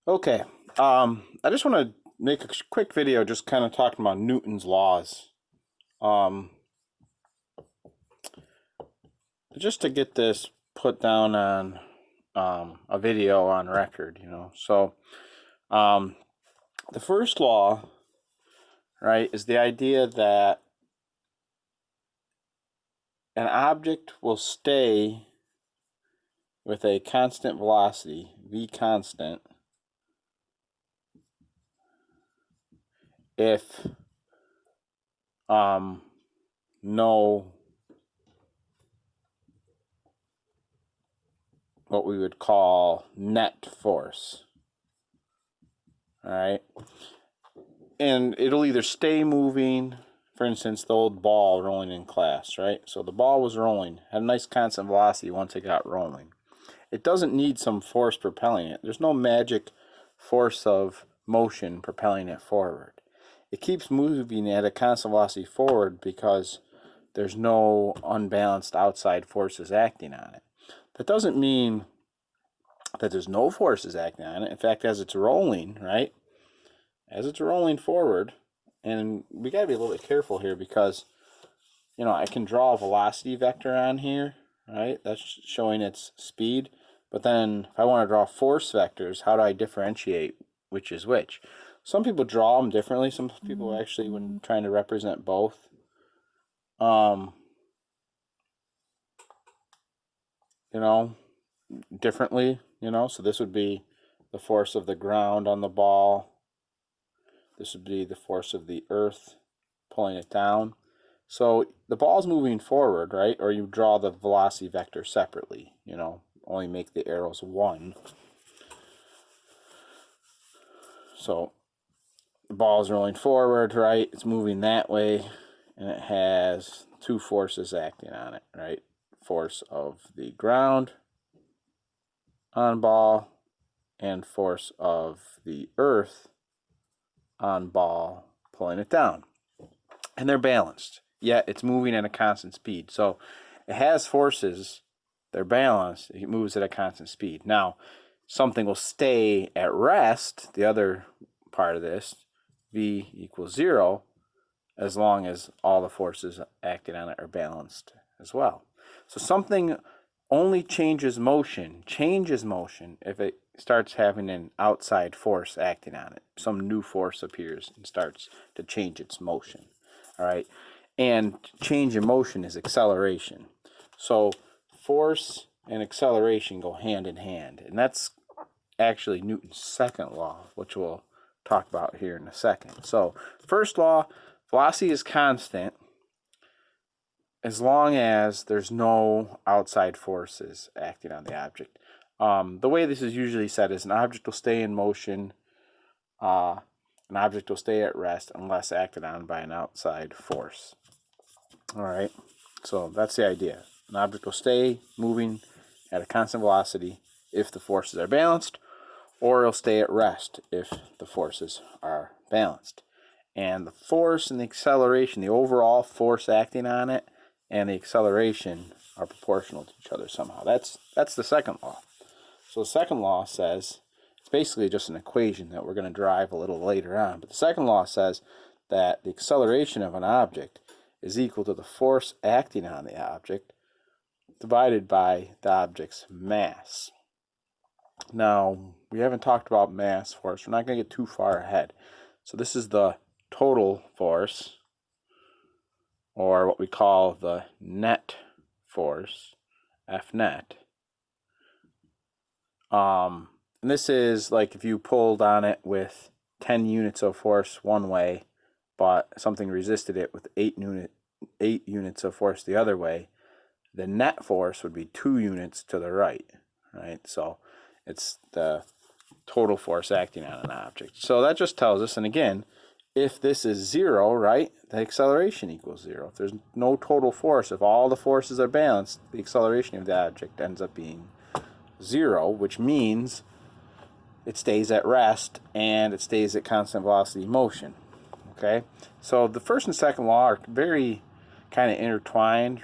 Okay. I just want to make a quick video just kind of talking about Newton's laws. Um, just to get this put down on a video on record. Um, the first law, right, is the idea that an object will stay with a constant velocity, v constant, if no what we would call net force. All right. And it'll either stay moving, for instance, the old ball rolling in class, right? So the ball was rolling, had a nice constant velocity once it got rolling. It doesn't need some force propelling it. There's no magic force of motion propelling it forward. It keeps moving at a constant velocity forward because there's no unbalanced outside forces acting on it. That doesn't mean that there's no forces acting on it. In fact, as it's rolling, right? As it's rolling forward, and we got to be a little bit careful here because, I can draw a velocity vector on here, right? That's showing its speed. But then if I want to draw force vectors, how do I differentiate which is which? Some people draw them differently. Some people actually, when trying to represent both, you know, differently, So this would be the force of the ground on the ball. This would be the force of the earth pulling it down. So the ball's moving forward, right? Or you draw the velocity vector separately, only make the arrows one. So the ball's rolling forward, right? It's moving that way, and it has two forces acting on it, right? Force of the ground on ball and force of the earth on ball pulling it down. And they're balanced, yet it's moving at a constant speed. So it has forces, they're balanced, it moves at a constant speed. Now, something will stay at rest, the other part of this, v equals 0, as long as all the forces acting on it are balanced as well. So something only changes motion if it starts having an outside force acting on it. Some new force appears and starts to change its motion. All right, and change in motion is acceleration. So force and acceleration go hand in hand, and that's actually Newton's second law, which we'll talk about here in a second. So first law, velocity is constant as long as there's no outside forces acting on the object. The way this is usually said is an object will stay in motion, an object will stay at rest unless acted on by an outside force. All right, so that's the idea. An object will stay moving at a constant velocity if the forces are balanced, or it'll stay at rest if the forces are balanced. And the force and the acceleration, the overall force acting on it and the acceleration are proportional to each other somehow. That's the second law. So the second law says, it's basically just an equation that we're going to derive a little later on, but the second law says that the acceleration of an object is equal to the force acting on the object divided by the object's mass. Now, we haven't talked about mass force. We're not going to get too far ahead. So this is the total force, or what we call the net force, F net. And this is like if you pulled on it with 10 units of force one way, but something resisted it with 8 units of force the other way, the net force would be 2 units to the right, right? So it's the total force acting on an object. So that just tells us, and again, if this is 0, right, the acceleration equals 0. If there's no total force, if all the forces are balanced, the acceleration of the object ends up being 0, which means it stays at rest and it stays at constant velocity motion. Okay, so the first and second law are very kind of intertwined.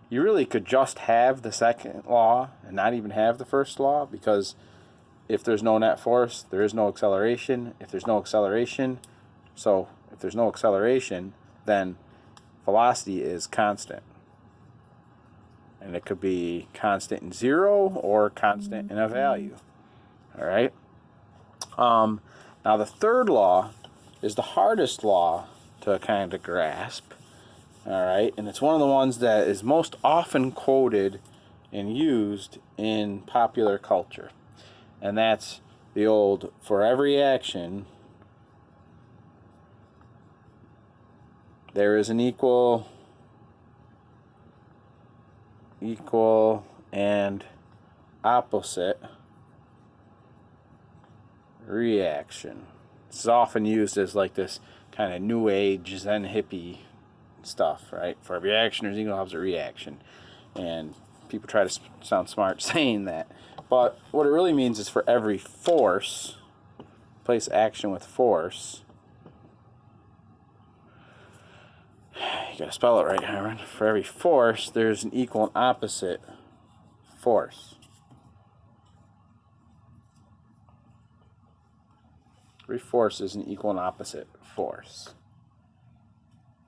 You really could just have the second law and not even have the first law, because if there's no net force, there is no acceleration. If there's no acceleration, then velocity is constant. And it could be constant in zero or constant in a value. All right? Now, the third law is the hardest law to kind of grasp. All right? And it's one of the ones that is most often quoted and used in popular culture. And that's the old, for every action, there is an equal and opposite reaction. This is often used as like this kind of new age Zen hippie stuff, right? For every action, there's an equal and opposite reaction. And people try to sound smart saying that. But what it really means is for every force, place action with force. You gotta spell it right, Aaron. For every force, there's an equal and opposite force. Every force is an equal and opposite force.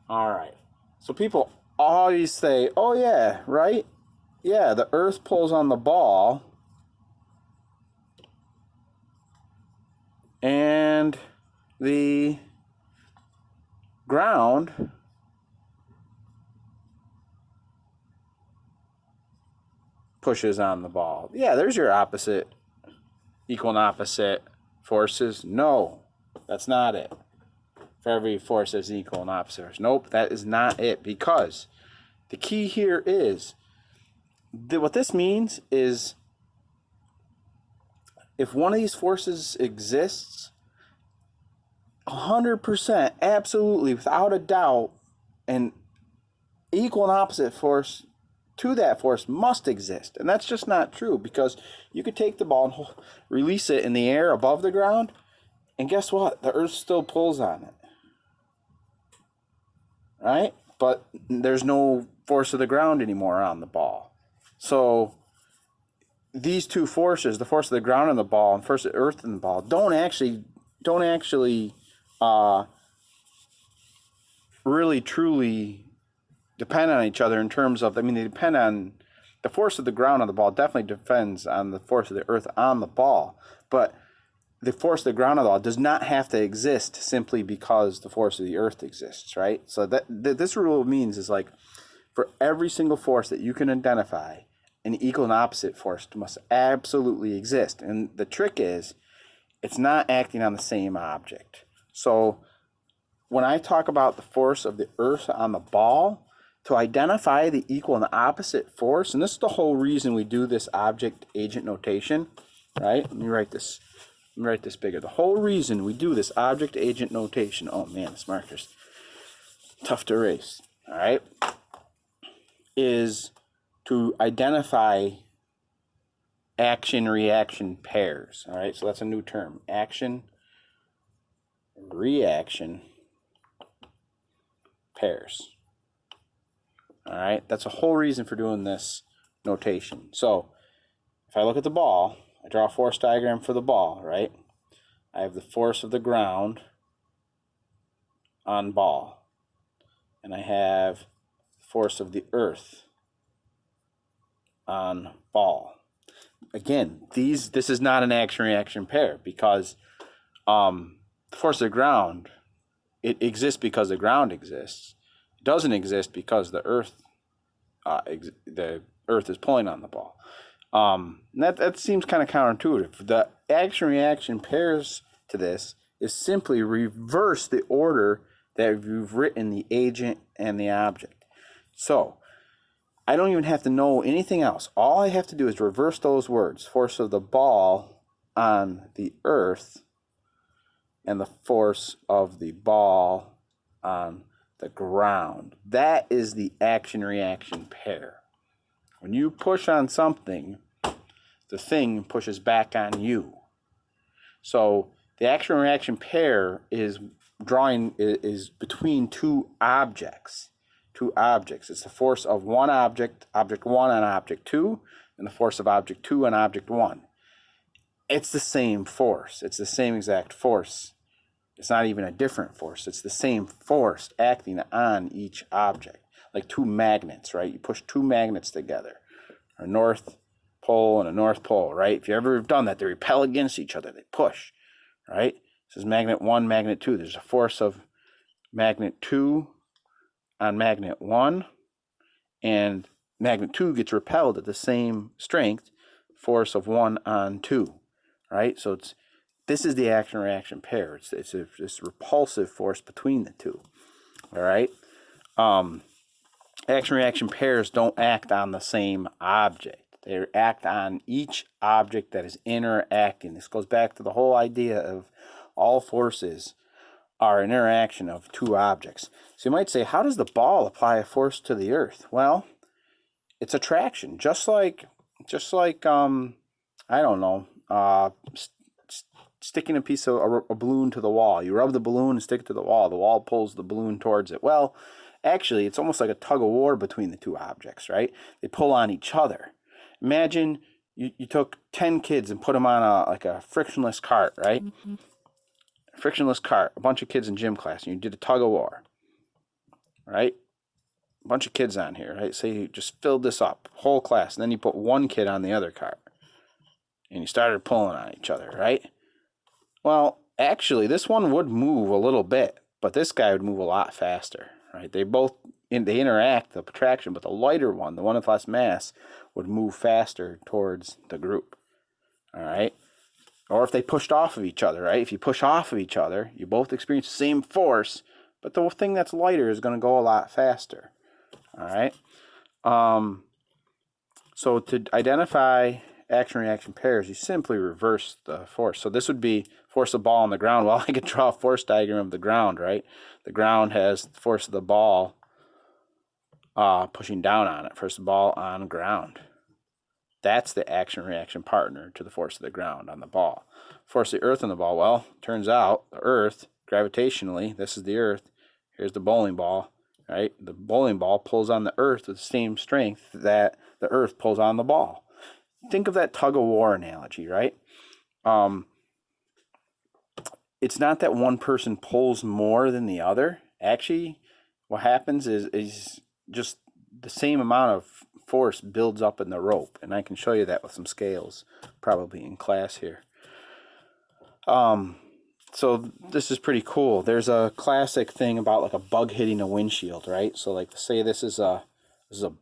All right. So people always say, oh yeah, right? Yeah, the earth pulls on the ball and the ground pushes on the ball. Yeah, there's your opposite, equal and opposite forces. No, that's not it. For every force, there's an equal and opposite force. Nope, that is not it. Because the key here is, what this means is, if one of these forces exists, 100%, absolutely, without a doubt, an equal and opposite force to that force must exist. And that's just not true, because you could take the ball and release it in the air above the ground, and guess what? The earth still pulls on it. Right? But there's no force of the ground anymore on the ball. So these two forces, the force of the ground on the ball and the force of the earth in the ball, don't actually really truly depend on each other in terms of, they depend on, the force of the ground on the ball definitely depends on the force of the earth on the ball, but the force of the ground on the ball does not have to exist simply because the force of the earth exists, right? So this rule means is like, for every single force that you can identify, an equal and opposite force must absolutely exist. And the trick is, it's not acting on the same object. So when I talk about the force of the earth on the ball, to identify the equal and the opposite force, and this is the whole reason we do this object-agent notation, right? Let me write this bigger. The whole reason we do this object-agent notation, oh man, this marker's tough to erase, all right, is to identify action-reaction pairs, all right? So that's a new term, action-reaction pairs. All right, that's a whole reason for doing this notation. So if I look at the ball, I draw a force diagram for the ball, right? I have the force of the ground on ball, and I have the force of the earth on ball. Again, this is not an action-reaction pair, because the force of the ground, it exists because the ground exists. It doesn't exist because the earth is pulling on the ball. That seems kind of counterintuitive. The action-reaction pairs to this is simply reverse the order that you've written the agent and the object. So I don't even have to know anything else. All I have to do is reverse those words. Force of the ball on the earth and the force of the ball on the ground. That is the action-reaction pair. When you push on something, the thing pushes back on you. So the action-reaction pair is between two objects. It's the force of one object, object 1 on object 2, and the force of object 2 on object 1. it's the same force. It's the same exact force. It's not even a different force. It's the same force acting on each object. Like two magnets, right? You push two magnets together, a north pole and a north pole, right? If you ever have done that, they repel against each other. They push, right? This is magnet 1, magnet 2. There's a force of magnet 2 on magnet 1, and magnet 2 gets repelled at the same strength, force of 1 on 2, right? So this is the action-reaction pair. It's this repulsive force between the two, all right? Action-reaction pairs don't act on the same object. They act on each object that is interacting. This goes back to the whole idea of all forces are an interaction of two objects. So you might say, how does the ball apply a force to the earth? Well, it's attraction, just like I don't know, sticking a piece of a balloon to the wall. You rub the balloon and stick it to the wall. The wall pulls the balloon towards it. Well, actually, it's almost like a tug of war between the two objects, right? They pull on each other. Imagine you took 10 kids and put them on a frictionless cart, right? Mm-hmm. Frictionless cart, a bunch of kids in gym class, and you did a tug of war, right? A bunch of kids on here, right? Say you just filled this up, whole class, and then you put one kid on the other cart, and you started pulling on each other, right? Well, actually, this one would move a little bit, but this guy would move a lot faster, right? They interact, the attraction, but the lighter one, the one with less mass, would move faster towards the group, all right? Or if they pushed off of each other, right? If you push off of each other, you both experience the same force, but the thing that's lighter is going to go a lot faster, all right? So to identify action-reaction pairs, you simply reverse the force. So this would be force of the ball on the ground. Well, I could draw a force diagram of the ground, right? The ground has the force of the ball pushing down on it. Force of the ball on ground. That's the action-reaction partner to the force of the ground on the ball. Force of the earth on the ball, well, turns out the earth, gravitationally, this is the earth, here's the bowling ball, right? The bowling ball pulls on the earth with the same strength that the earth pulls on the ball. Think of that tug-of-war analogy, right? It's not that one person pulls more than the other. Actually, what happens is just the same amount of force builds up in the rope, and I can show you that with some scales probably in class here. So this is pretty cool. There's a classic thing about like a bug hitting a windshield, right? So like say this is a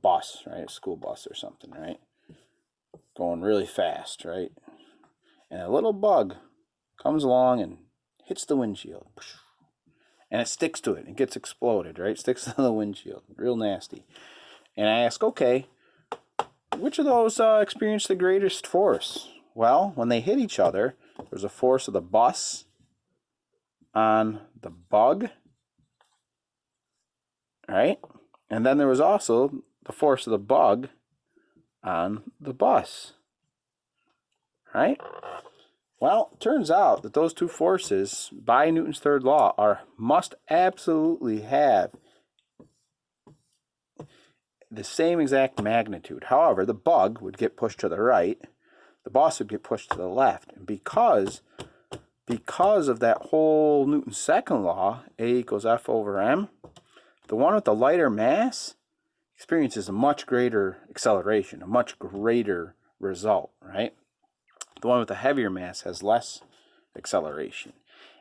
bus, right? A school bus or something, right? Going really fast, right? And a little bug comes along and hits the windshield. And it sticks to it. It gets exploded, right? Sticks to the windshield. Real nasty. And I ask, okay, which of those experienced the greatest force? Well, when they hit each other, there's a force of the bus on the bug, right? And then there was also the force of the bug on the bus, right? Well, it turns out that those two forces, by Newton's third law, must absolutely have the same exact magnitude. However, the bug would get pushed to the right, the bus would get pushed to the left. And because of that whole Newton's second law, A equals F over M, the one with the lighter mass experiences a much greater acceleration, a much greater result, right? The one with the heavier mass has less acceleration.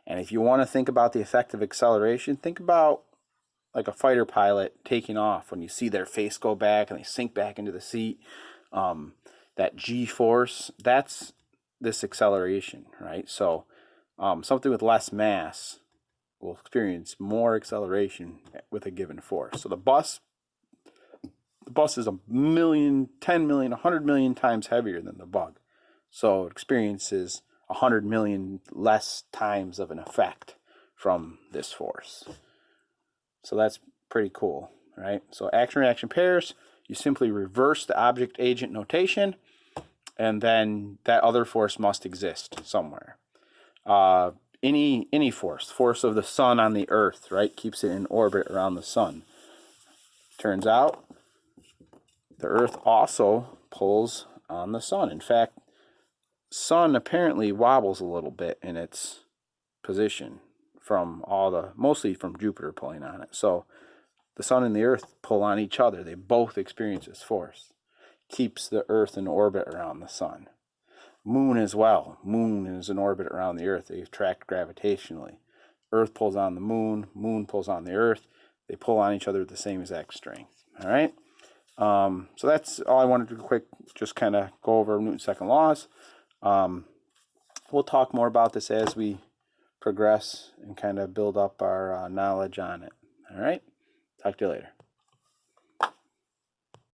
And if you want to think about the effect of acceleration, think about like a fighter pilot taking off. When you see their face go back and they sink back into the seat, that G-force, that's this acceleration, right? So something with less mass will experience more acceleration with a given force. So the bus is 1 million, 10 million, 100 million times heavier than the bug. So it experiences 100 million less times of an effect from this force. So that's pretty cool, right? So action-reaction pairs, you simply reverse the object-agent notation, and then that other force must exist somewhere. Any force of the sun on the earth, right, keeps it in orbit around the sun. Turns out the earth also pulls on the sun. In fact, sun apparently wobbles a little bit in its position from mostly from Jupiter pulling on it. So the sun and the earth pull on each other. They both experience this force. Keeps the earth in orbit around the sun. Moon as well. Moon is in orbit around the earth. They attract gravitationally. Earth pulls on the moon. Moon pulls on the earth. They pull on each other with the same exact strength. All right. So that's all I wanted to just kind of go over Newton's second laws. We'll talk more about this as we progress and kind of build up our knowledge on it. All right. Talk to you later.